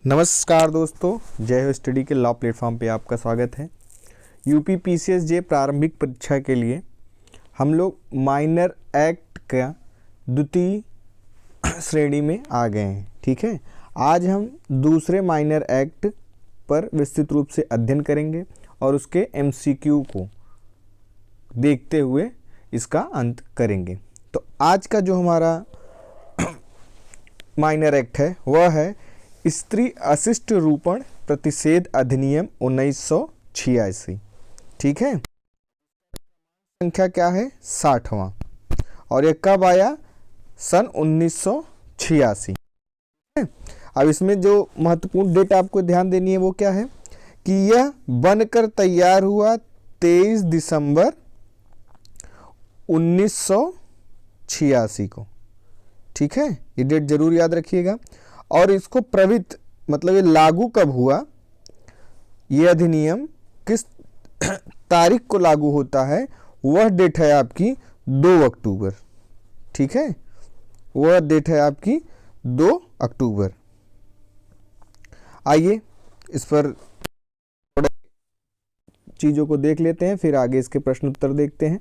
नमस्कार दोस्तों, जय हो स्टडी के लॉ प्लेटफॉर्म पे आपका स्वागत है। यूपी पीसीएसजे प्रारंभिक परीक्षा के लिए हम लोग माइनर एक्ट का द्वितीय श्रेणी में आ गए हैं। ठीक है, आज हम दूसरे माइनर एक्ट पर विस्तृत रूप से अध्ययन करेंगे और उसके एमसीक्यू को देखते हुए इसका अंत करेंगे। तो आज का जो हमारा माइनर एक्ट है वह है स्त्री अशिष्ट रूपण प्रतिषेध अधिनियम 1986। ठीक है, संख्या क्या है 60वां, और यह कब आया सन 1986। अब इसमें जो महत्वपूर्ण डेट आपको ध्यान देनी है वो क्या है कि यह बनकर तैयार हुआ 23 दिसंबर 1986 को। ठीक है, ये डेट जरूर याद रखिएगा। और इसको प्रवृत्त मतलब ये लागू कब हुआ, ये अधिनियम किस तारीख को लागू होता है, वह डेट है आपकी 2 अक्टूबर। ठीक है, वह डेट है आपकी 2 अक्टूबर। आइए इस पर थोड़े चीज़ों को देख लेते हैं, फिर आगे इसके प्रश्न उत्तर देखते हैं,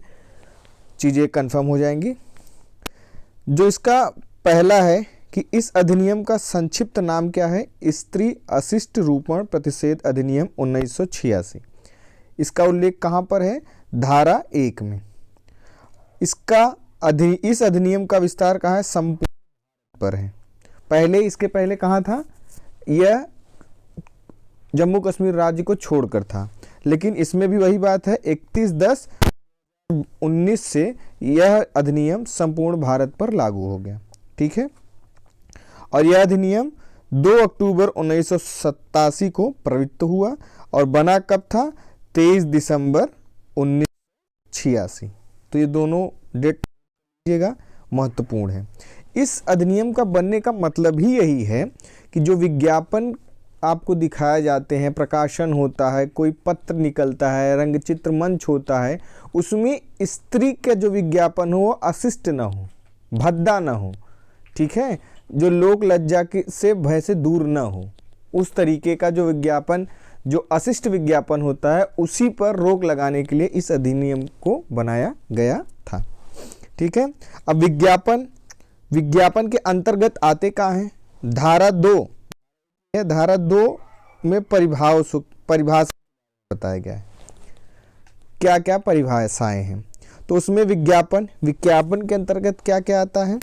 चीज़ें कंफर्म हो जाएंगी। जो इसका पहला है कि इस अधिनियम का संक्षिप्त नाम क्या है, स्त्री अशिष्ट रूपण प्रतिषेध अधिनियम 1986। इसका उल्लेख कहाँ पर है, धारा 1 में। इस अधिनियम का विस्तार कहाँ है, संपूर्ण पर है। पहले इसके पहले कहाँ था, यह जम्मू कश्मीर राज्य को छोड़कर था, लेकिन इसमें भी वही बात है, 31/10/19 से यह अधिनियम संपूर्ण भारत पर लागू हो गया। ठीक है, और यह अधिनियम 2 अक्टूबर 1987 को प्रवृत्त हुआ और बना कब था, 23 दिसंबर 1986। तो ये दोनों डेट महत्वपूर्ण है। इस अधिनियम का बनने का मतलब ही यही है कि जो विज्ञापन आपको दिखाए जाते हैं, प्रकाशन होता है, कोई पत्र निकलता है, रंगचित्र मंच होता है, उसमें स्त्री का जो विज्ञापन हो वो अशिष्ट न हो, भद्दा न हो। ठीक है, जो लोक लज्जा से भय से दूर न हो, उस तरीके का जो विज्ञापन, जो अशिष्ट विज्ञापन होता है, उसी पर रोक लगाने के लिए इस अधिनियम को बनाया गया था। ठीक है, अब विज्ञापन के अंतर्गत आते कहाँ हैं, धारा 2। धारा 2 में परिभाषा बताया गया है, क्या क्या परिभाषाएं हैं। तो उसमें विज्ञापन के अंतर्गत क्या क्या आता है,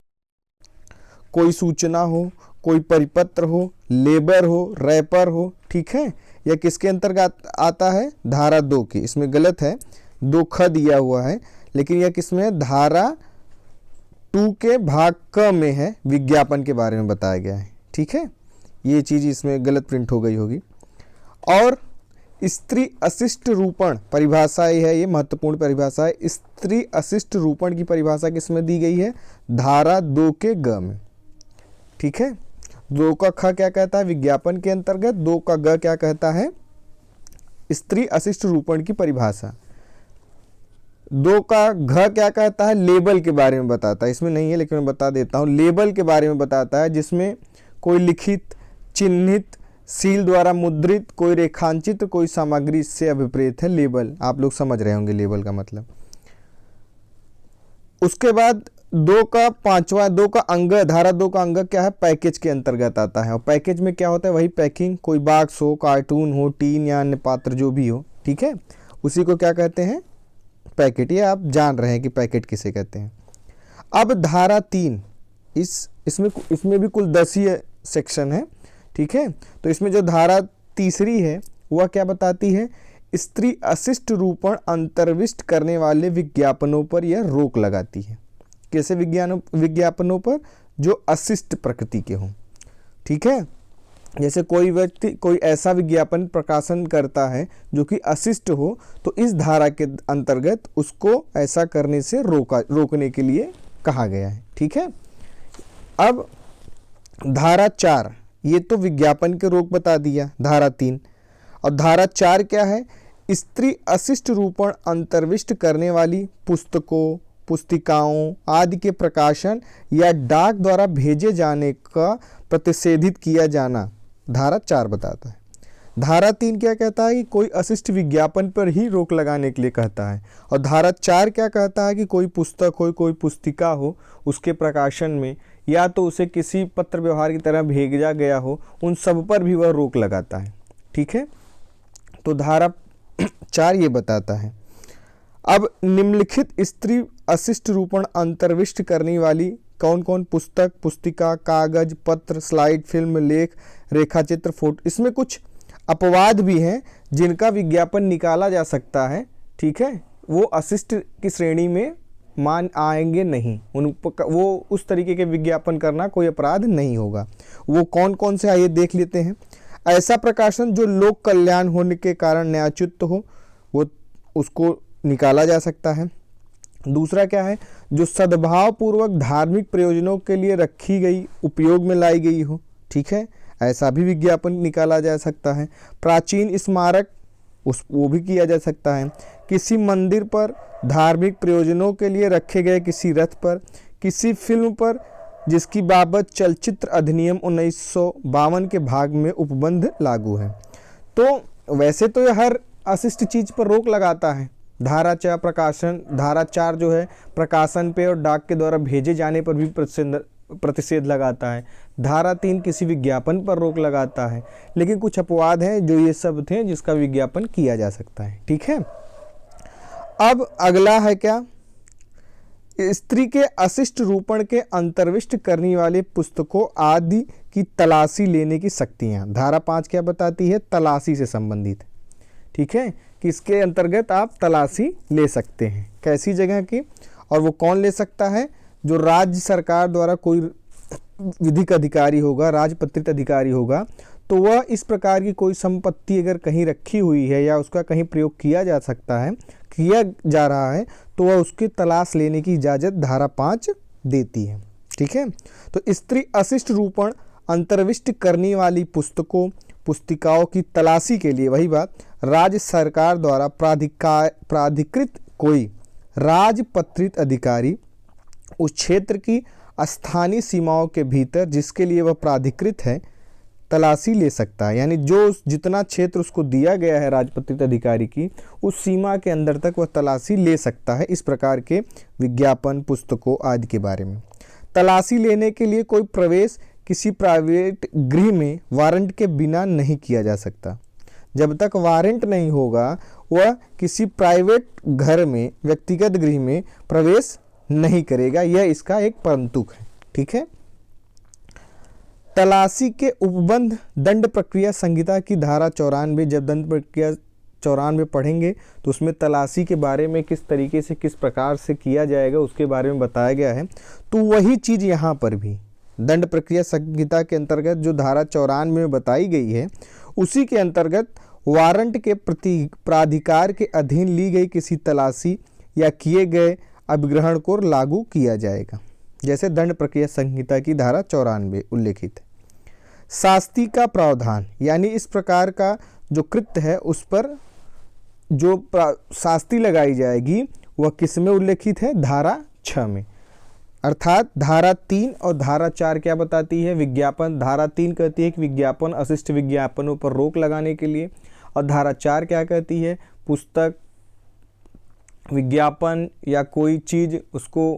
कोई सूचना हो, कोई परिपत्र हो, लेबर हो, रैपर हो। ठीक है, यह किसके अंतर्गत आता है, धारा 2 की। इसमें गलत है, 2 ख दिया हुआ है, लेकिन यह किसमें है, धारा 2 के भाग क में है, विज्ञापन के बारे में बताया गया है। ठीक है, ये चीज़ इसमें गलत प्रिंट हो गई होगी। और स्त्री अशिष्ट रूपण परिभाषा है, ये महत्वपूर्ण परिभाषा है। स्त्री अशिष्ट रूपण की परिभाषा किसमें दी गई है, धारा 2 के ग में। ठीक है, 2 का ख क्या कहता है, विज्ञापन के अंतर्गत, 2 का ग क्या कहता है, स्त्री अशिष्ट रूपण की परिभाषा। 2 का घ क्या कहता है, लेबल के बारे में बताता है। इसमें नहीं है लेकिन मैं बता देता हूँ, लेबल के बारे में बताता है, जिसमें कोई लिखित, चिन्हित, सील द्वारा मुद्रित, कोई रेखांचित, कोई सामग्री से अभिप्रेत है लेबल। आप लोग समझ रहे होंगे लेबल का मतलब। उसके बाद 2 का पांचवा, 2 का अंग, धारा 2 का अंग क्या है, पैकेज के अंतर्गत आता है। और पैकेज में क्या होता है, वही पैकिंग, कोई बॉक्स हो, कार्टून हो, टीन या अन्य पात्र जो भी हो। ठीक है, उसी को क्या कहते हैं, पैकेट। ये आप जान रहे हैं कि पैकेट किसे कहते हैं। अब धारा 3, इसमें भी कुल 10 ही सेक्शन है। ठीक है, तो इसमें जो धारा तीसरी है वह क्या बताती है, स्त्री अशिष्ट रूपण अंतर्विष्ट करने वाले विज्ञापनों पर यह रोक लगाती है। कैसे विज्ञापनों पर, जो अशिष्ट प्रकृति के हों। ठीक है, जैसे कोई व्यक्ति कोई ऐसा विज्ञापन प्रकाशन करता है जो कि अशिष्ट हो, तो इस धारा के अंतर्गत उसको ऐसा करने से रोकने के लिए कहा गया है। ठीक है, अब धारा 4, ये तो विज्ञापन के रोक बता दिया, धारा 3। और धारा 4 क्या है, स्त्री अशिष्ट रूपण अंतर्विष्ट करने वाली पुस्तकों, पुस्तिकाओं आदि के प्रकाशन या डाक द्वारा भेजे जाने का प्रतिषेधित किया जाना धारा 4 बताता है। धारा 3 क्या कहता है कि कोई अशिष्ट विज्ञापन पर ही रोक लगाने के लिए कहता है। और धारा 4 क्या कहता है कि कोई पुस्तक हो, कोई पुस्तिका हो, उसके प्रकाशन में या तो उसे किसी पत्र व्यवहार की तरह भेजा गया हो, उन सब पर भी वह रोक लगाता है। ठीक है, तो धारा 4 ये बताता है। अब निम्नलिखित स्त्री अशिष्ट रूपण अंतर्विष्ट करने वाली कौन कौन पुस्तक, पुस्तिका, कागज, पत्र, स्लाइड, फिल्म, लेख, रेखाचित्र, फोटो, इसमें कुछ अपवाद भी हैं जिनका विज्ञापन निकाला जा सकता है। ठीक है, वो अशिष्ट की श्रेणी में मान आएंगे नहीं, वो उस तरीके के विज्ञापन करना कोई अपराध नहीं होगा। वो कौन कौन से आइए देख लेते हैं। ऐसा प्रकाशन जो लोक कल्याण होने के कारण न्यायोचित हो, वो उसको निकाला जा सकता है। दूसरा क्या है, जो सद्भाव पूर्वक धार्मिक प्रयोजनों के लिए रखी गई, उपयोग में लाई गई हो। ठीक है, ऐसा भी विज्ञापन निकाला जा सकता है। प्राचीन स्मारक, वो भी किया जा सकता है। किसी मंदिर पर, धार्मिक प्रयोजनों के लिए रखे गए किसी रथ पर, किसी फिल्म पर जिसकी बाबत चलचित्र अधिनियम 1952 के भाग में उपबंध लागू है। तो वैसे तो यह हर अशिष्ट चीज पर रोक लगाता है। धारा 4 प्रकाशन, धारा 4 जो है प्रकाशन पे और डाक के द्वारा भेजे जाने पर भी प्रतिषेध लगाता है। धारा 3 किसी विज्ञापन पर रोक लगाता है, लेकिन कुछ अपवाद हैं जो ये सब थे जिसका विज्ञापन किया जा सकता है। ठीक है, अब अगला है क्या, स्त्री के अशिष्ट रूपण के अंतर्विष्ट करने वाले पुस्तकों आदि की तलाशी लेने की शक्तियां। धारा 5 क्या बताती है, तलाशी से संबंधित। ठीक है, कि इसके अंतर्गत आप तलाशी ले सकते हैं, कैसी जगह की, और वो कौन ले सकता है, जो राज्य सरकार द्वारा कोई विधिक अधिकारी होगा, राजपत्रित अधिकारी होगा, तो वह इस प्रकार की कोई संपत्ति अगर कहीं रखी हुई है या उसका कहीं प्रयोग किया जा सकता है, किया जा रहा है, तो वह उसकी तलाश लेने की इजाज़त धारा 5 देती है। ठीक है, तो स्त्री अशिष्ट रूपण अंतर्विष्ट करने वाली पुस्तकों, पुस्तिकाओं की तलाशी के लिए, वही बात, राज्य सरकार द्वारा प्राधिकृत कोई राजपत्रित अधिकारी उस क्षेत्र की स्थानीय सीमाओं के भीतर जिसके लिए वह प्राधिकृत है तलाशी ले सकता है। यानी जो जितना क्षेत्र उसको दिया गया है राजपत्रित अधिकारी की, उस सीमा के अंदर तक वह तलाशी ले सकता है। इस प्रकार के विज्ञापन, पुस्तकों आदि के बारे में तलाशी लेने के लिए कोई प्रवेश किसी प्राइवेट गृह में वारंट के बिना नहीं किया जा सकता। जब तक वारंट नहीं होगा, वह किसी प्राइवेट घर में, व्यक्तिगत गृह में प्रवेश नहीं करेगा। यह इसका एक परंतुक है। ठीक है, तलाशी के उपबंध दंड प्रक्रिया संहिता की धारा 94, जब दंड प्रक्रिया 94 पढ़ेंगे तो उसमें तलाशी के बारे में किस तरीके से, किस प्रकार से किया जाएगा उसके बारे में बताया गया है। तो वही चीज़ यहाँ पर भी दंड प्रक्रिया संहिता के अंतर्गत जो धारा 94 में बताई गई है, उसी के अंतर्गत वारंट के प्राधिकार के अधीन ली गई किसी तलाशी या किए गए अभिग्रहण को लागू किया जाएगा, जैसे दंड प्रक्रिया संहिता की धारा 94 उल्लेखित है। शास्ति का प्रावधान, यानी इस प्रकार का जो कृत्य है उस पर जो शास्ति लगाई जाएगी वह किस में उल्लेखित है, धारा 6 में। अर्थात धारा 3 और धारा 4 क्या बताती है, विज्ञापन। धारा 3 कहती है कि विज्ञापन अशिष्ट विज्ञापनों पर रोक लगाने के लिए, और धारा 4 क्या कहती है, पुस्तक, विज्ञापन या कोई चीज़ उसको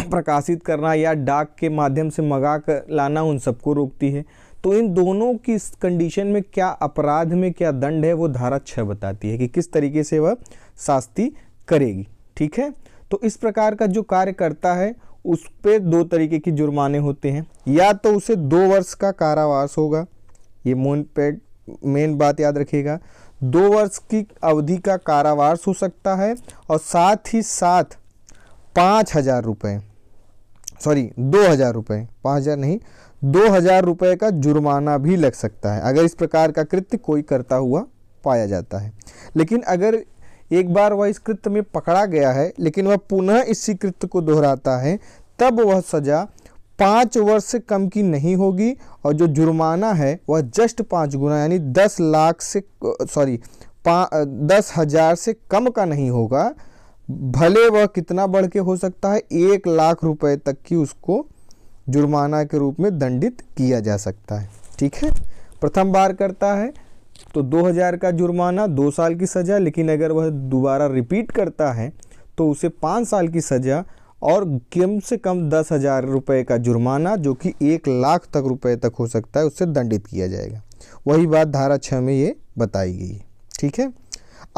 प्रकाशित करना या डाक के माध्यम से मंगा कर लाना, उन सबको रोकती है। तो इन दोनों की कंडीशन में क्या अपराध में क्या दंड है, वो धारा 6 बताती है कि किस तरीके से वह शास्ति करेगी। ठीक है, तो इस प्रकार का जो कार्य करता है उस पे 2 तरीके की जुर्माने होते हैं। या तो उसे 2 वर्ष का कारावास होगा, ये मेन बात याद रखिएगा, 2 वर्ष की अवधि का कारावास हो सकता है, और साथ ही साथ 5,000 रुपये, सॉरी 2,000 रुपये, 5,000 नहीं, 2,000 रुपये का जुर्माना भी लग सकता है अगर इस प्रकार का कृत्य कोई करता हुआ पाया जाता है। लेकिन अगर एक बार वह इस कृत्य में पकड़ा गया है लेकिन वह पुनः इसी कृत्य को दोहराता है, तब वह सजा 5 वर्ष से कम की नहीं होगी, और जो जुर्माना है वह जस्ट 5 गुना यानी 10,000 से कम का नहीं होगा। भले वह कितना बढ़ के हो सकता है, 1 लाख रुपए तक की उसको जुर्माना के रूप में दंडित किया जा सकता है। ठीक है, प्रथम बार करता है तो 2000 का जुर्माना, 2 साल की सज़ा, लेकिन अगर वह दोबारा रिपीट करता है तो उसे 5 साल की सज़ा और कम से कम 10,000 रुपये का जुर्माना, जो कि 1 लाख तक रुपए तक हो सकता है, उससे दंडित किया जाएगा। वही बात धारा 6 में ये बताई गई है। ठीक है।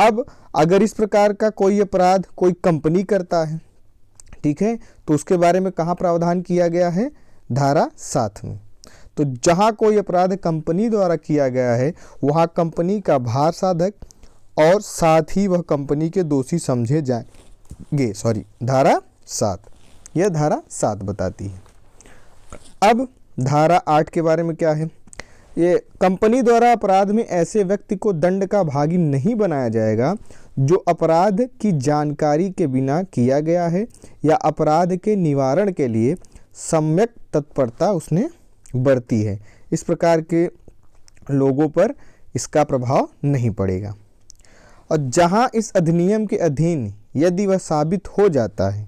अब अगर इस प्रकार का कोई अपराध कोई कंपनी करता है, ठीक है, तो उसके बारे में कहाँ प्रावधान किया गया है? धारा 7 में। तो जहाँ कोई अपराध कंपनी द्वारा किया गया है वहाँ कंपनी का भार साधक और साथ ही वह कंपनी के दोषी समझे जाएंगे। धारा 7, यह धारा 7 बताती है। अब धारा 8 के बारे में क्या है? ये कंपनी द्वारा अपराध में ऐसे व्यक्ति को दंड का भागी नहीं बनाया जाएगा जो अपराध की जानकारी के बिना किया गया है या अपराध के निवारण के लिए सम्यक तत्परता उसने बरती है। इस प्रकार के लोगों पर इसका प्रभाव नहीं पड़ेगा। और जहां इस अधिनियम के अधीन यदि वह साबित हो जाता है,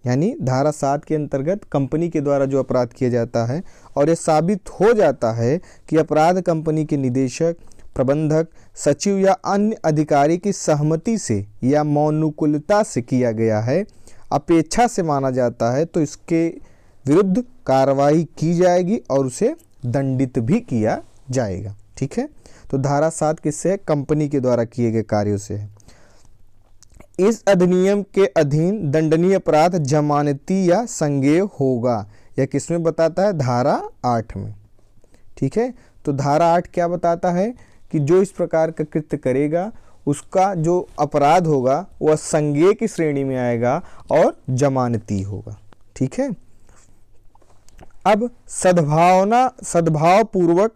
यानी धारा 7 के अंतर्गत कंपनी के द्वारा जो अपराध किया जाता है और यह साबित हो जाता है कि अपराध कंपनी के निदेशक, प्रबंधक, सचिव या अन्य अधिकारी की सहमति से या मौनुकुलता से किया गया है, अपेक्षा से माना जाता है, तो इसके विरुद्ध कार्रवाई की जाएगी और उसे दंडित भी किया जाएगा। ठीक है। तो धारा 7 किससे? कंपनी के द्वारा किए गए कार्यों से है। इस अधिनियम के अधीन दंडनीय अपराध जमानती या संज्ञेय होगा। यह किसमें बताता है? धारा 8 में। ठीक है। तो धारा 8 क्या बताता है कि जो इस प्रकार का कृत्य करेगा उसका जो अपराध होगा वह संज्ञेय की श्रेणी में आएगा और जमानती होगा। ठीक है। अब सद्भावपूर्वक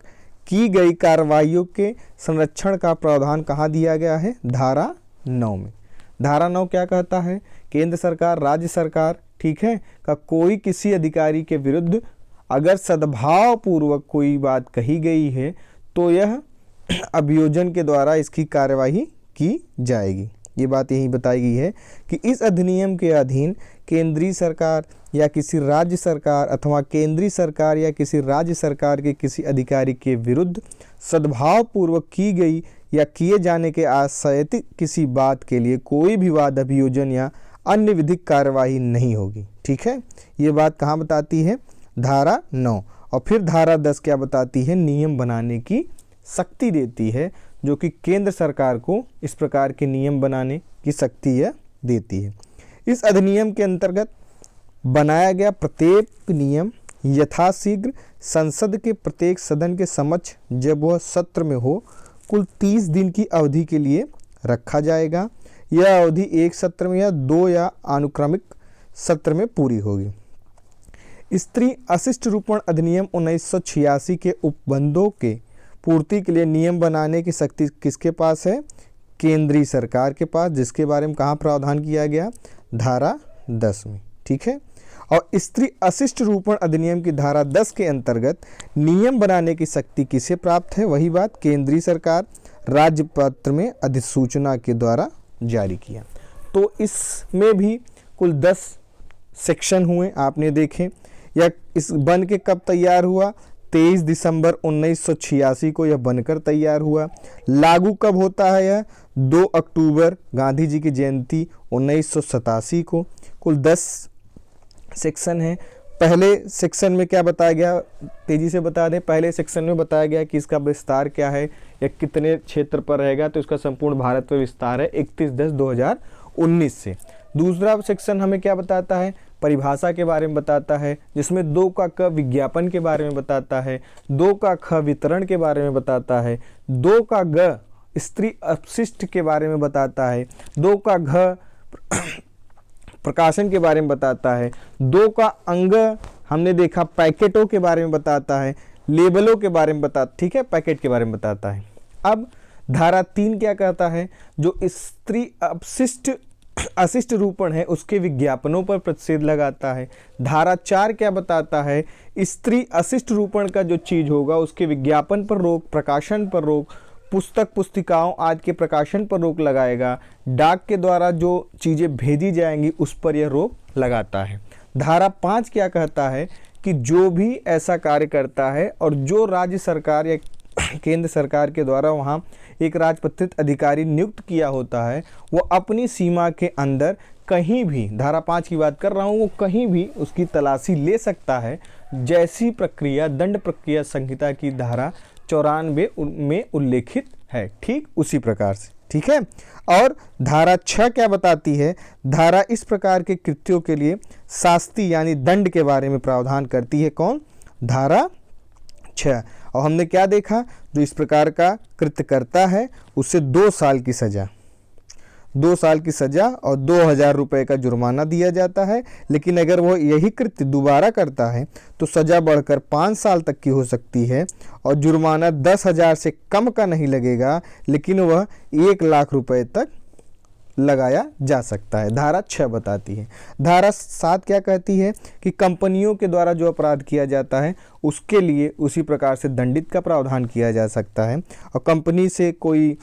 की गई कार्रवाइयों के संरक्षण का प्रावधान कहाँ दिया गया है? धारा 9 में। धारा 9 क्या कहता है? केंद्र सरकार, राज्य सरकार, ठीक है, का कोई किसी अधिकारी के विरुद्ध अगर सद्भावपूर्वक कोई बात कही गई है तो यह अभियोजन के द्वारा इसकी कार्यवाही की जाएगी। ये बात यही बताई गई है कि इस अधिनियम के अधीन केंद्रीय सरकार या किसी राज्य सरकार अथवा केंद्रीय सरकार या किसी राज्य सरकार के किसी अधिकारी के विरुद्ध सद्भावपूर्वक की गई या किए जाने के आशयित किसी बात के लिए कोई भी वाद, अभियोजन या अन्य विधिक कार्यवाही नहीं होगी। ठीक है। ये बात कहाँ बताती है? धारा 9। और फिर धारा 10 क्या बताती है? नियम बनाने की शक्ति देती है, जो कि केंद्र सरकार को इस प्रकार के नियम बनाने की शक्ति यह देती है। इस अधिनियम के अंतर्गत बनाया गया प्रत्येक नियम यथाशीघ्र संसद के प्रत्येक सदन के समक्ष जब वह सत्र में हो कुल 30 दिन की अवधि के लिए रखा जाएगा। यह अवधि एक सत्र में या 2 या अनुक्रमिक सत्र में पूरी होगी। स्त्री अशिष्ट रूपण अधिनियम 1986 के उपबंधों के पूर्ति के लिए नियम बनाने की शक्ति किसके पास है? केंद्रीय सरकार के पास, जिसके बारे में कहाँ प्रावधान किया गया? धारा 10 में। ठीक है। और स्त्री अशिष्ट रूपण अधिनियम की धारा 10 के अंतर्गत नियम बनाने की शक्ति किसे प्राप्त है? वही बात, केंद्रीय सरकार राज्य पत्र में अधिसूचना के द्वारा जारी किया। तो इसमें भी कुल 10 सेक्शन हुए, आपने देखे। या इस बन के कब तैयार हुआ? 23 दिसंबर 1986 को यह बनकर तैयार हुआ। लागू कब होता है? यह 2 अक्टूबर गांधी जी की जयंती 1987 को। कुल 10 सेक्शन है। पहले सेक्शन में क्या बताया गया? तेजी से बता दें। पहले सेक्शन में बताया गया कि इसका विस्तार क्या है या कितने क्षेत्र पर रहेगा, तो इसका संपूर्ण भारत में विस्तार है 31/10/2019 से। दूसरा सेक्शन हमें क्या बताता है? परिभाषा के बारे में बताता है, जिसमें 2 का क विज्ञापन के बारे में बताता है, 2 का ख वितरण के बारे में बताता है, 2 का ग स्त्री अपशिष्ट के बारे में बताता है, 2 का घ प्रकाशन के बारे में बताता है, 2 का अंग हमने देखा पैकेटों के बारे में बताता है, लेबलों के बारे में बताता, ठीक है, पैकेट के बारे में बताता है। अब धारा 3 क्या कहता है? जो स्त्री अपशिष्ट अशिष्ट रूपण है उसके विज्ञापनों पर प्रतिषेध लगाता है। धारा 4 क्या बताता है? स्त्री अशिष्ट रूपण का जो चीज होगा उसके विज्ञापन पर रोक, प्रकाशन पर रोक, पुस्तक पुस्तिकाओं आदि के प्रकाशन पर रोक लगाएगा। डाक के द्वारा जो चीजें भेजी जाएंगी उस पर यह रोक लगाता है। धारा 5 क्या कहता है? कि जो भी ऐसा कार्य करता है और जो राज्य सरकार या केंद्र सरकार के द्वारा वहाँ एक राजपत्रित अधिकारी नियुक्त किया होता है, वो अपनी सीमा के अंदर कहीं भी, धारा 5 की बात कर रहा हूँ, वो कहीं भी उसकी तलाशी ले सकता है, जैसी प्रक्रिया दंड प्रक्रिया संहिता की धारा 94 में उल्लेखित है, ठीक उसी प्रकार से। ठीक है। और धारा 6 क्या बताती है? धारा इस प्रकार के कृत्यों के लिए शास्ति यानी दंड के बारे में प्रावधान करती है। कौन? धारा 6। और हमने क्या देखा? जो इस प्रकार का कृत्य करता है उसे 2 साल की सजा, 2 साल की सजा और 2000 रुपये का जुर्माना दिया जाता है। लेकिन अगर वो यही कृत्य दोबारा करता है तो सजा बढ़कर 5 साल तक की हो सकती है और जुर्माना 10,000 से कम का नहीं लगेगा, लेकिन वह 1 लाख रुपए तक लगाया जा सकता है। धारा 6 बताती है। धारा 7 क्या कहती है? कि कंपनियों के द्वारा जो अपराध किया जाता है उसके लिए उसी प्रकार से दंडित का प्रावधान किया जा सकता है। और कंपनी से कोई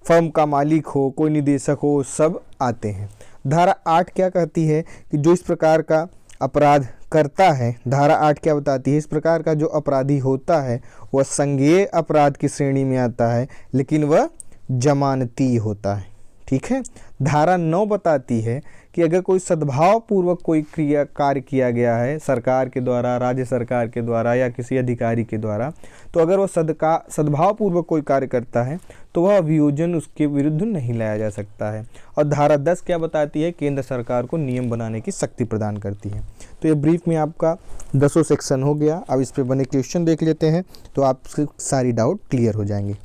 फर्म का मालिक हो, कोई निदेशक हो, सब आते हैं। धारा 8 क्या कहती है? कि जो इस प्रकार का अपराध करता है, धारा 8 क्या बताती है? इस प्रकार का जो अपराधी होता है वह संज्ञेय अपराध की श्रेणी में आता है, लेकिन वह जमानती होता है। ठीक है। धारा 9 बताती है कि अगर कोई सद्भावपूर्वक कोई कार्य किया गया है सरकार के द्वारा, राज्य सरकार के द्वारा या किसी अधिकारी के द्वारा, तो अगर वह सद्भावपूर्वक कोई कार्य करता है तो वह अभियोजन उसके विरुद्ध नहीं लाया जा सकता है। और धारा 10 क्या बताती है? केंद्र सरकार को नियम बनाने की शक्ति प्रदान करती है। तो ये ब्रीफ में आपका 10 सेक्शन हो गया। अब इस पर बने क्वेश्चन देख लेते हैं तो आपसे सारी डाउट क्लियर हो जाएंगे।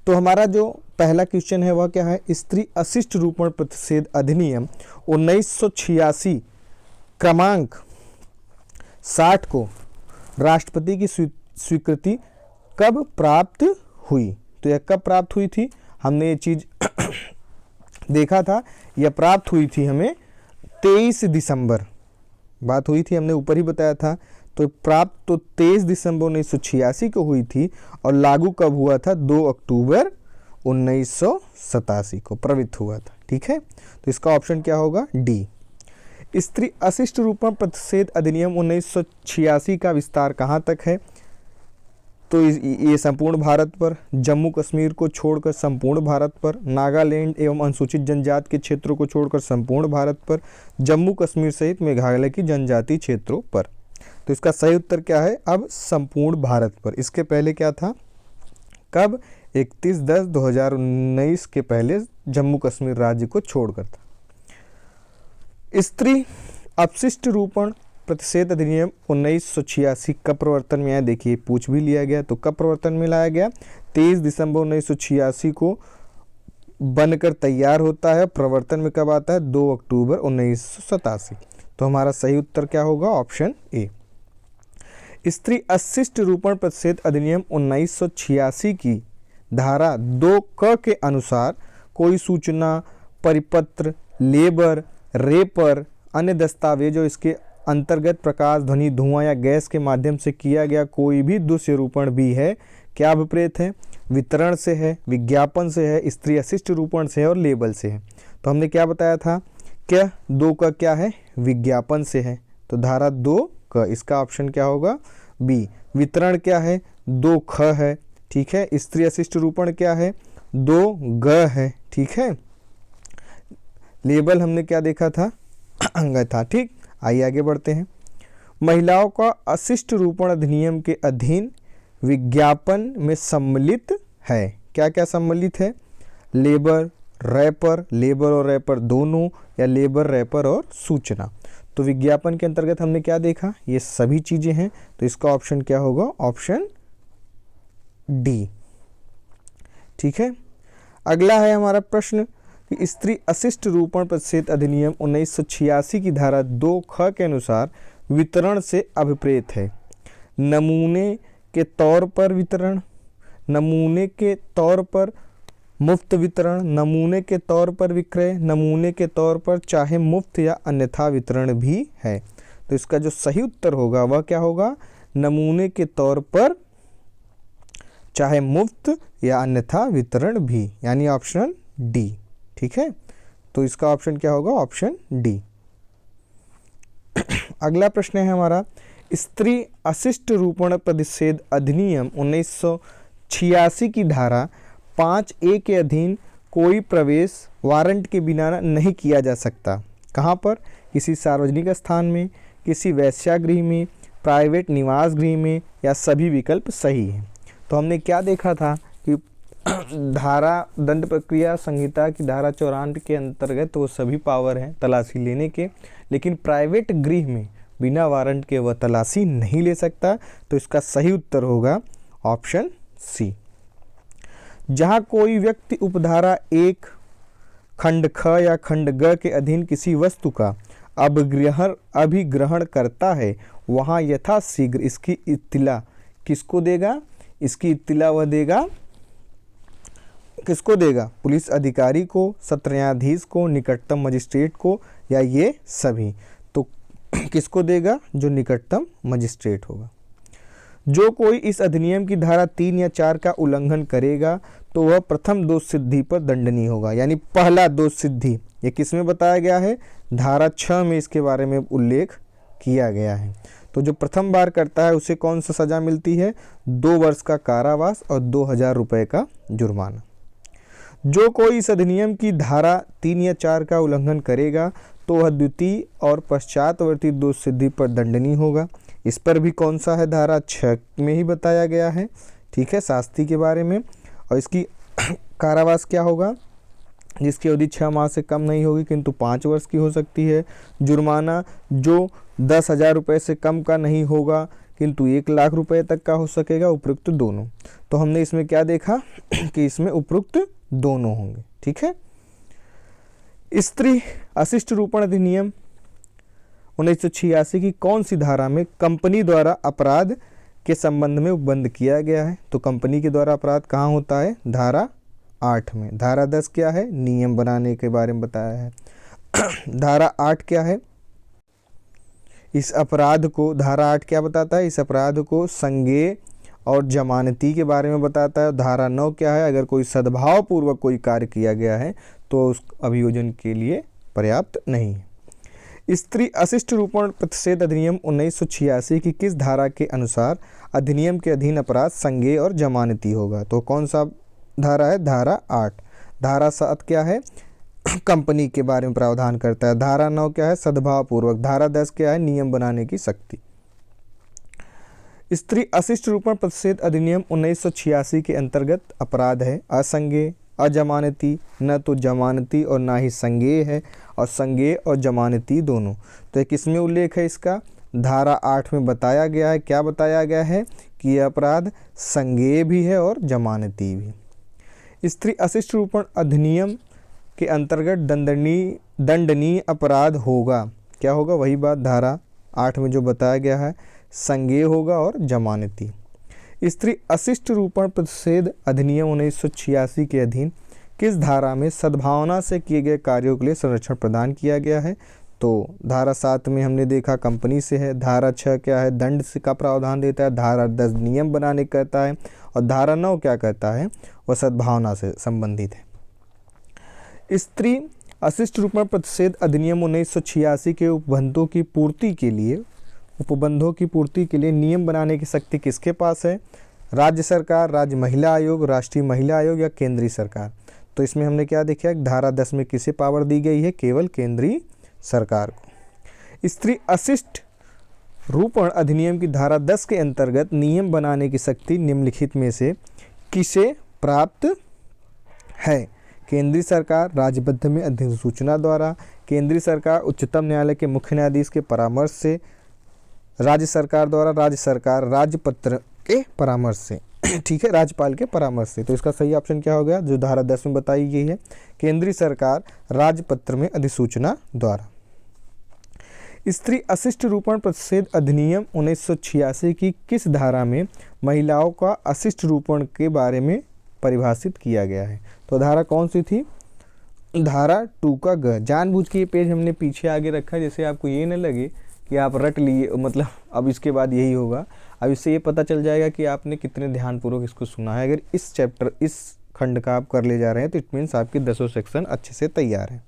तो हमारा जो पहला क्वेश्चन है वह क्या है? स्त्री अशिष्ट रूपण प्रतिषेध अधिनियम 1986 क्रमांक 60 को राष्ट्रपति की स्वीकृति कब प्राप्त हुई? तो यह कब प्राप्त हुई थी? हमने ये चीज देखा था, यह प्राप्त हुई थी हमें 23 दिसंबर, बात हुई थी, हमने ऊपर ही बताया था। तो प्राप्त तो 23 दिसंबर 1986 को हुई थी और लागू कब हुआ था? 2 अक्टूबर 1987 को प्रवृत्त हुआ था। ठीक है। तो इसका ऑप्शन क्या होगा? डी। स्त्री अशिष्ट रूपण प्रतिषेध अधिनियम 1986 का विस्तार कहाँ तक है? तो ये संपूर्ण भारत पर, जम्मू कश्मीर को छोड़कर संपूर्ण भारत पर, नागालैंड एवं अनुसूचित जनजाति के क्षेत्रों को छोड़कर संपूर्ण भारत पर, जम्मू कश्मीर सहित मेघालय की जनजातीय क्षेत्रों पर। तो इसका सही उत्तर क्या है? अब संपूर्ण भारत पर। इसके पहले क्या था? कब? 31/10/2019 के पहले जम्मू कश्मीर राज्य को छोड़कर था। स्त्री अपशिष्ट रूपण प्रतिषेध अधिनियम 1986 कब प्रवर्तन में आया? देखिए पूछ भी लिया गया। तो कब प्रवर्तन में लाया गया? 23 दिसंबर 1986 को बनकर तैयार होता है। प्रवर्तन में कब आता है? 2 अक्टूबर 1987। तो हमारा सही उत्तर क्या होगा? Option A. स्त्री अशिष्ट रूपण प्रतिषेध अधिनियम 1986 की धारा 2 क के अनुसार कोई सूचना, परिपत्र, लेबर, रेपर, अन्य दस्तावेज और इसके अंतर्गत प्रकाश, ध्वनि, धुआं या गैस के माध्यम से किया गया कोई भी दुष्यरूपण भी है, क्या विपरीत है? वितरण से है, विज्ञापन से है, स्त्री अशिष्ट रूपण से है और लेबल से है। तो हमने क्या बताया था? क्या 2 का क्या है? विज्ञापन से है। तो धारा 2 क, इसका ऑप्शन क्या होगा? बी। वितरण क्या है? 2 ख है। ठीक है। स्त्री अशिष्ट रूपण क्या है? 2 ग है। ठीक है। लेबल हमने क्या देखा था? अंग था। ठीक। आइए आगे बढ़ते हैं। महिलाओं का अशिष्ट रूपण अधिनियम के अधीन विज्ञापन में सम्मिलित है। क्या क्या सम्मिलित है? लेबर, रैपर, लेबर और रैपर दोनों, या लेबर, रैपर और सूचना। तो विज्ञापन के अंतर्गत हमने क्या देखा? ये सभी चीजें हैं। तो इसका ऑप्शन क्या होगा? Option D. ठीक है। अगला है हमारा प्रश्न कि स्त्री अशिष्ट रूपण प्रतिषेध अधिनियम 1986 की धारा 2 ख के अनुसार वितरण से अभिप्रेत है। नमूने के तौर पर वितरण, नमूने के तौर पर मुफ्त वितरण, नमूने के तौर पर विक्रय, नमूने के तौर पर चाहे मुफ्त या अन्यथा वितरण भी है। तो इसका जो सही उत्तर होगा वह क्या होगा? नमूने के तौर पर चाहे मुफ्त या अन्यथा वितरण भी, यानी ऑप्शन डी। ठीक है। तो इसका ऑप्शन क्या होगा? Option D. अगला प्रश्न है हमारा, स्त्री अशिष्ट रूपण प्रतिषेध अधिनियम 1986 की धारा 5A के अधीन कोई प्रवेश वारंट के बिना नहीं किया जा सकता। कहाँ पर? किसी सार्वजनिक स्थान में, किसी वेश्यागृह में, प्राइवेट निवास गृह में, या सभी विकल्प सही हैं। तो हमने क्या देखा था कि धारा दंड प्रक्रिया संहिता की धारा 94 के अंतर्गत वो सभी पावर हैं तलाशी लेने के, लेकिन प्राइवेट गृह में बिना वारंट के वह तलाशी नहीं ले सकता। तो इसका सही उत्तर होगा ऑप्शन सी। जहां कोई व्यक्ति उपधारा 1 खंड ख या खंड ग के अधीन किसी वस्तु का अभिग्रहण करता है, वहां यथाशीघ्र इसकी इत्तिला किसको देगा? इसकी इत्तिला वह देगा, किसको देगा? पुलिस अधिकारी को, सत्र न्यायाधीश को, निकटतम मजिस्ट्रेट को, या ये सभी? तो किसको देगा? जो निकटतम मजिस्ट्रेट होगा। जो कोई इस अधिनियम की धारा 3 या 4 का उल्लंघन करेगा तो वह प्रथम दोष सिद्धि पर दंडनीय होगा। यानी पहला दोष सिद्धि ये किस में बताया गया है? धारा 6 में इसके बारे में उल्लेख किया गया है। तो जो प्रथम बार करता है उसे कौन सा सजा मिलती है? 2 वर्ष का कारावास और 2000 रुपये का जुर्माना। जो कोई इस अधिनियम की धारा 3 या 4 का उल्लंघन करेगा तो वह द्वितीय और पश्चातवर्ती दोष सिद्धि पर दंडनीय होगा। इस पर भी कौन सा है? धारा 6 में ही बताया गया है, ठीक है, शास्ति के बारे में। और इसकी कारावास क्या होगा? जिसकी अवधि 6 माह से कम नहीं होगी किंतु 5 वर्ष की हो सकती है। जुर्माना जो 10,000 रुपये से कम का नहीं होगा किंतु 1 लाख रुपए तक का हो सकेगा, उपयुक्त दोनों। तो हमने इसमें क्या देखा कि इसमें उपयुक्त दोनों होंगे, ठीक है। स्त्री अशिष्ट रूपण अधिनियम 1986 की कौन सी धारा में कंपनी द्वारा अपराध के संबंध में उपबंध किया गया है? तो कंपनी के द्वारा अपराध कहाँ होता है? धारा 8 में। धारा 10 क्या है? नियम बनाने के बारे में बताया है। धारा 8 क्या है? इस अपराध को, धारा 8 क्या बताता है? इस अपराध को संज्ञेय और जमानती के बारे में बताता है। धारा 9 क्या है? अगर कोई सद्भाव पूर्वक कोई कार्य किया गया है तो उस अभियोजन के लिए पर्याप्त नहीं है। स्त्री अशिष्ट रूपण प्रतिषेध अधिनियम 1986 की किस धारा के अनुसार अधिनियम के अधीन अपराध संज्ञेय और जमानती होगा? तो कौन सा धारा है? धारा 8। धारा 7 क्या है? कंपनी के बारे में प्रावधान करता है। धारा 9 क्या है? सद्भाव पूर्वक। धारा 10 क्या है? नियम बनाने की शक्ति। स्त्री अशिष्ट रूपण प्रतिषेध अधिनियम 1986 के अंतर्गत अपराध है असंज्ञेय, अजमानती, न तो जमानती और ना ही संज्ञेय है, और संज्ञेय और जमानती दोनों। तो किस में उल्लेख है इसका? धारा 8 में बताया गया है। क्या बताया गया है? कि यह अपराध संज्ञेय भी है और जमानती भी। स्त्री अशिष्ट रूपण अधिनियम के अंतर्गत दंडनीय अपराध होगा। क्या होगा? वही बात धारा 8 में जो बताया गया है, संज्ञेय होगा और जमानती। स्त्री अशिष्ट रूपण प्रतिषेध अधिनियम 1986 के अधीन किस धारा में सद्भावना से किए गए कार्यों के लिए संरक्षण प्रदान किया गया है? तो धारा 7 में हमने देखा कंपनी से है। धारा 6 क्या है? दंड से का प्रावधान देता है। धारा 10 नियम बनाने कहता है, और धारा 9 क्या कहता है? वह सद्भावना से संबंधित है। स्त्री अशिष्ट रूपण प्रतिषेध अधिनियम 1986 के उपबंधों की पूर्ति के लिए नियम बनाने की शक्ति किसके पास है? राज्य सरकार, राज्य महिला आयोग, राष्ट्रीय महिला आयोग, या केंद्रीय सरकार? तो इसमें हमने क्या देखा? धारा 10 में किसे पावर दी गई है? केवल केंद्रीय सरकार को। स्त्री अशिष्ट रूपण अधिनियम की धारा 10 के अंतर्गत नियम बनाने की शक्ति निम्नलिखित में से किसे प्राप्त है? केंद्रीय सरकार राज्यबद्ध में अधिसूचना द्वारा, केंद्रीय सरकार उच्चतम न्यायालय के मुख्य न्यायाधीश के परामर्श से, राज्य सरकार द्वारा राज्य सरकार राजपत्र के परामर्श से, ठीक है, राज्यपाल के परामर्श से। तो इसका सही ऑप्शन क्या हो गया? जो धारा 10 में बताई गई है, केंद्रीय सरकार राजपत्र में अधिसूचना द्वारा। स्त्री अशिष्ट रूपण प्रतिषेध अधिनियम 1986 की किस धारा में महिलाओं का अशिष्ट रूपण के बारे में परिभाषित किया गया है? तो धारा कौन सी थी? धारा 2 का ग। जानबूझ के ये पेज हमने पीछे आगे रखा जैसे आपको ये न लगे कि आप रट लिए, मतलब अब इसके बाद यही होगा। अब इससे ये पता चल जाएगा कि आपने कितने ध्यानपूर्वक इसको सुना है। अगर इस चैप्टर, इस खंड का आप कर ले जा रहे हैं तो इट मीन्स आपके 10 सेक्शन अच्छे से तैयार हैं।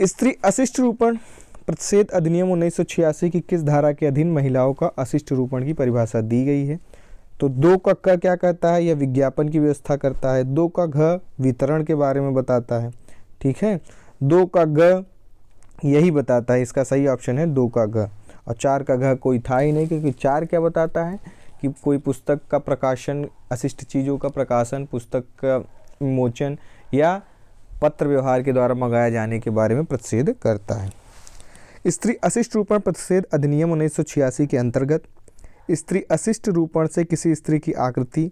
स्त्री अशिष्ट रूपण प्रतिषेध अधिनियम 1986 की किस धारा के अधीन महिलाओं का अशिष्ट रूपण की परिभाषा दी गई है? तो 2 का क क्या कहता है, यह विज्ञापन की व्यवस्था करता है। 2 का घ वितरण के बारे में बताता है, ठीक है। 2 का ग यही बताता है, इसका सही ऑप्शन है 2 का घ। और 4 का घ कोई था ही नहीं, क्योंकि 4 क्या बताता है कि कोई पुस्तक का प्रकाशन, अशिष्ट चीज़ों का प्रकाशन, पुस्तक का विमोचन या पत्र व्यवहार के द्वारा मंगाए जाने के बारे में प्रतिषेध करता है। स्त्री अशिष्ट रूपण प्रतिषेध अधिनियम 1986 के अंतर्गत स्त्री अशिष्ट रूपण से किसी स्त्री की आकृति,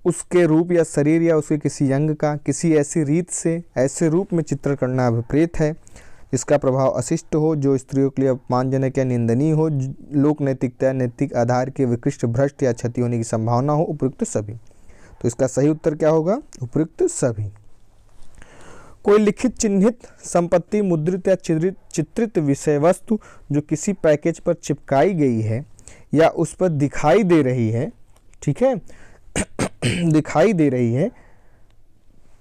उसके रूप या शरीर या उसके किसी अंग का किसी ऐसी रीत से ऐसे रूप में चित्रण करना अभिप्रेत है जिसका प्रभाव अशिष्ट हो, जो स्त्रियों के लिए अपमानजनक या निंदनीय हो, लोक नैतिकता या नैतिक आधार के विकृष्ट, भ्रष्ट या क्षति होने की संभावना हो, उपयुक्त सभी। तो इसका सही उत्तर क्या होगा, उपयुक्त सभी। कोई लिखित, चिन्हित संपत्ति, मुद्रित या चित्रित विषय वस्तु जो किसी पैकेज पर चिपकाई गई है या उस पर दिखाई दे रही है, ठीक है दिखाई दे रही है,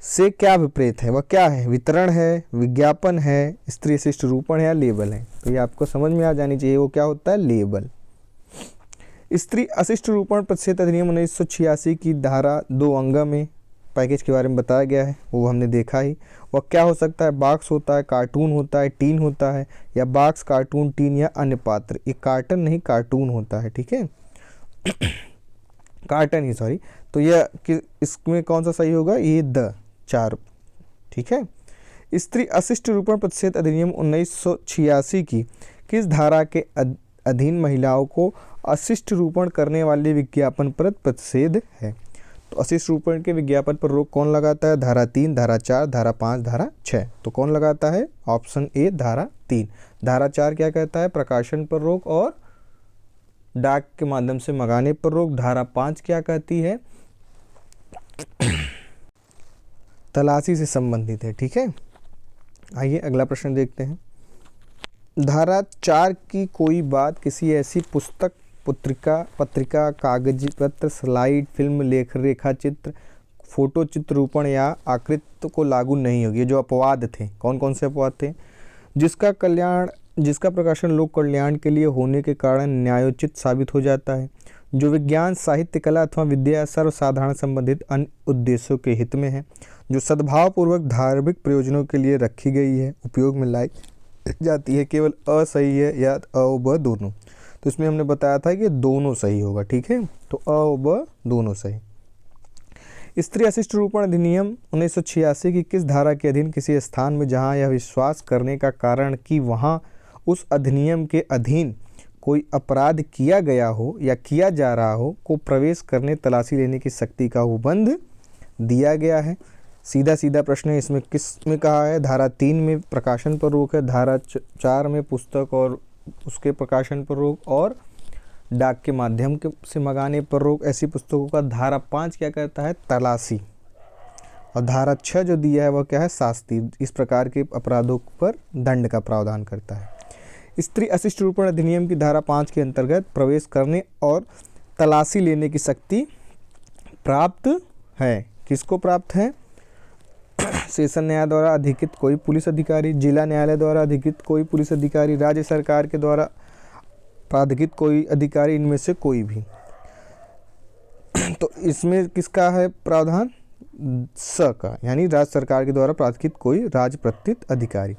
से क्या विपरीत है, वह क्या है, वितरण है, विज्ञापन है, स्त्री अशिष्ट रूपण है या लेबल है। तो ये आपको समझ में आ जानी चाहिए, वो क्या होता है, लेबल। स्त्री अशिष्ट रूपण प्रतिषेध अधिनियम 1986 की धारा 2 अंगा में पैकेज के बारे में बताया गया है, वो हमने देखा ही। वह क्या हो सकता है, बॉक्स होता है, कार्टून होता है, टीन होता है, या बॉक्स, कार्टून, टीन या अन्य पात्र। ये कार्टन नहीं, कार्टून होता है, ठीक है कार्टन ही, सॉरी। तो यह इसमें कौन सा सही होगा, ये द 4, ठीक है। स्त्री अशिष्ट रूपण प्रतिषेध अधिनियम 1986 की किस धारा के अधीन महिलाओं को अशिष्ट रूपण करने वाले विज्ञापन पर प्रतिषेध है। तो अशिष्ट रूपण के विज्ञापन पर रोक कौन लगाता है, धारा 3, धारा 4, धारा 5, धारा 6। तो कौन लगाता है, ऑप्शन ए धारा 3। धारा 4 क्या कहता है, प्रकाशन पर रोक और डाक के माध्यम से मंगाने पर रोक। धारा 5 क्या कहती है, तलाशी से संबंधित है, ठीक है। आइए अगला प्रश्न देखते हैं। धारा 4 की कोई बात किसी ऐसी पुस्तक, पत्रिका, कागजी पत्र, स्लाइड, फिल्म, रेखा चित्र, फोटो चित्र रूपण या आकृति को लागू नहीं होगी। जो अपवाद थे, कौन कौन से अपवाद थे, जिसका प्रकाशन लोक कल्याण के लिए होने के कारण न्यायोचित साबित हो जाता है, जो विज्ञान, साहित्य, कला अथवा विद्या या सर्वसाधारण संबंधित अन्य उद्देश्यों के हित में है, जो सद्भावपूर्वक धार्मिक प्रयोजनों के लिए रखी गई है, उपयोग में लाई जाती है, केवल अ सही है या अ और ब दोनों। तो इसमें हमने बताया था कि दोनों सही होगा, ठीक है। तो अ और ब दोनों सही। स्त्री अशिष्ट रूपण अधिनियम 1986 की किस धारा के अधीन किसी स्थान में जहां यह विश्वास करने का कारण कि वहां उस अधिनियम के अधीन कोई अपराध किया गया हो या किया जा रहा हो को प्रवेश करने, तलाशी लेने की शक्ति का उपबंध दिया गया है। सीधा सीधा प्रश्न है, इसमें किस में कहा है, धारा 3 में प्रकाशन पर रोक है, धारा 4 में पुस्तक और उसके प्रकाशन पर रोक और डाक के माध्यम से मंगाने पर रोक, ऐसी पुस्तकों का। धारा 5 क्या कहता है, तलाशी। और धारा 6 जो दिया है वह क्या है, शास्ति। इस प्रकार के अपराधों पर दंड का प्रावधान करता है। स्त्री अशिष्ट रूपण अधिनियम की धारा 5 के अंतर्गत प्रवेश करने और तलाशी लेने की शक्ति प्राप्त है। किसको प्राप्त है, सेशन न्यायालय द्वारा अधिकृत कोई पुलिस अधिकारी, जिला न्यायालय द्वारा अधिकृत कोई पुलिस अधिकारी, राज्य सरकार के द्वारा प्राधिकृत कोई अधिकारी, इनमें से कोई भी। तो इसमें किसका है प्रावधान, स का, यानी राज्य सरकार के द्वारा प्राधिकृत कोई राजपत्रित अधिकारी।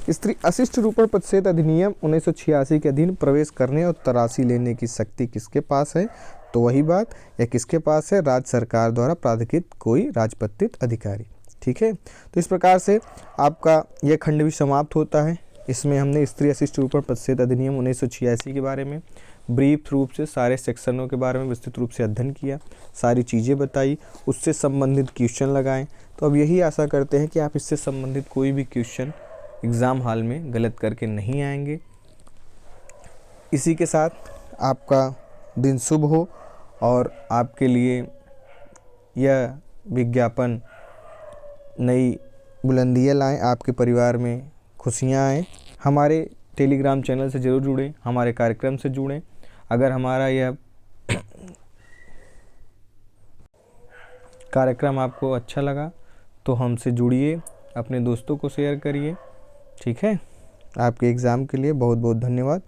स्त्री अशिष्ट रूपण प्रतिषेध अधिनियम 1986 के अधीन प्रवेश करने और तलाशी लेने की शक्ति किसके पास है, तो वही बात, या किसके पास है, राज्य सरकार द्वारा प्राधिकृत कोई राजपत्रित अधिकारी, ठीक है। तो इस प्रकार से आपका यह खंड भी समाप्त होता है। इसमें हमने स्त्री अशिष्ट रूपण प्रतिषेध अधिनियम 1986 के बारे में ब्रीफ रूप से सारे सेक्शनों के बारे में विस्तृत रूप से अध्ययन किया, सारी चीज़ें बताई, उससे संबंधित क्वेश्चन लगाएं। तो अब यही आशा करते हैं कि आप इससे संबंधित कोई भी क्वेश्चन एग्ज़ाम हॉल में गलत करके नहीं आएंगे। इसी के साथ आपका दिन शुभ हो और आपके लिए यह विज्ञापन नई बुलंदियाँ लाएं, आपके परिवार में खुशियाँ आएँ। हमारे टेलीग्राम चैनल से ज़रूर जुड़ें, हमारे कार्यक्रम से जुड़ें। अगर हमारा यह कार्यक्रम आपको अच्छा लगा तो हमसे जुड़िए, अपने दोस्तों को शेयर करिए, ठीक है। आपके एग्ज़ाम के लिए बहुत बहुत धन्यवाद।